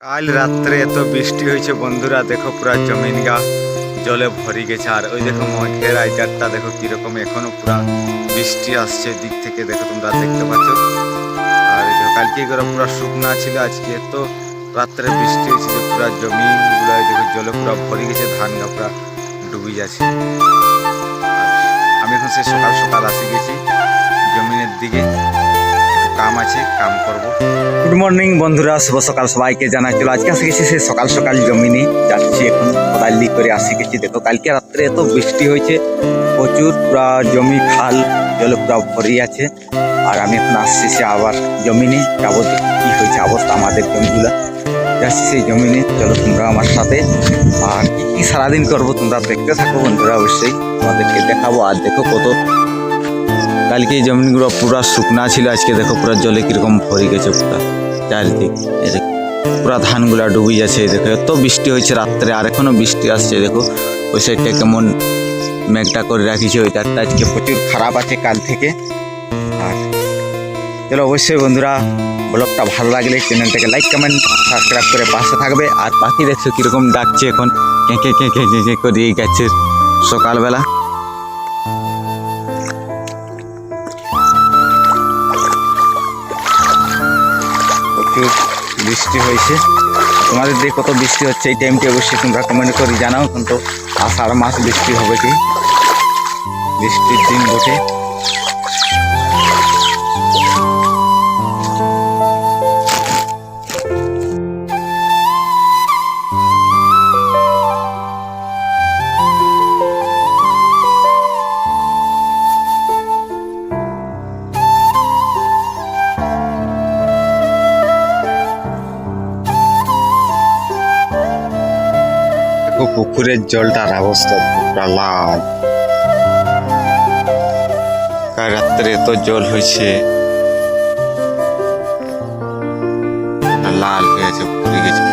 কাল রাত্রে এত বৃষ্টি হয়েছে বন্ধুরা, দেখো পুরা জমিন গা জলে ভরি গেছে। আর ওই দেখো মাঠের আইডারটা দেখো কিরকম, এখনো পুরা বৃষ্টি আসছে দিক থেকে, দেখো তোমরা দেখতে পাচ্ছ। আর এই দেখো কালকে করে পুরা শুকনা ছিল, আজকে এত রাত্রে বৃষ্টি হয়েছে যে পুরা জমিন গুলো দেখো জলে পুরা ভরি গেছে, ধান গা পুরা ডুবে যাচ্ছে। আমি এখন সে সকাল সকাল আসি গেছি জমিনের দিকে, একটু কাম আছে, কাম করব। গুড মর্নিং বন্ধুরা, শুভ সকাল সবাইকে জানাই। চলো আজকে আসি গেছি সে সকাল সকাল জমিনে যাচ্ছি, এখন কোদালি করে আসি গেছি। দেখো কালকে রাত্রে এত বৃষ্টি হয়েছে, প্রচুর পুরা জমি খাল জলে পুরা ভরি আছে। আর আমি এখন আসছি সে আবার জমিনে যাবো, কি হয়েছে অবস্থা আমাদের জমিগুলা। যাচ্ছি সেই জমিনে, চলো তোমরা আমার সাথে। আর কি কি সারাদিন করবো তোমরা দেখতে থাকো বন্ধুরা, অবশ্যই তোমাদেরকে দেখাবো। আর দেখো কত কালকে এই জমিনগুলো পুরা শুকনা ছিল, আজকে দেখো পুরা জলে কিরকম ভরে গেছে পুরা চারিদিক। পুরা ধানগুলা ডুবে যাচ্ছে। দেখো এত বৃষ্টি হয়েছে রাত্রে, আর এখনো বৃষ্টি আসছে। দেখো ওই সাইডটা কেমন মেঘটা করে রাখিছে, ওই তারটা আজকে প্রচুর খারাপ আছে কাল থেকে। আর চলো অবশ্যই বন্ধুরা, ব্লগটা ভালো লাগলে চ্যানেলটাকে লাইক কমেন্ট সাবস্ক্রাইব করে পাশে থাকবে। আর পাখি দেখছো কিরকম ডাকছে এখন, কেঁকে কেঁকে কেঁকে করে এই গাছের সকালবেলা। প্রচুর বৃষ্টি হয়েছে, তোমাদের দিয়ে কত বৃষ্টি হচ্ছে এই টাইমটি অবশ্যই তোমরা কমেন্ট করে জানাও। কিন্তু আষাঢ় মাস বৃষ্টি হবে কি, বৃষ্টির দিন বটে। পুকুরের জলটার অবস্থা পুরা লাল, কাল রাত্রে এত জল হয়েছে, লাল হয়ে গেছে, পুড়ে গেছে।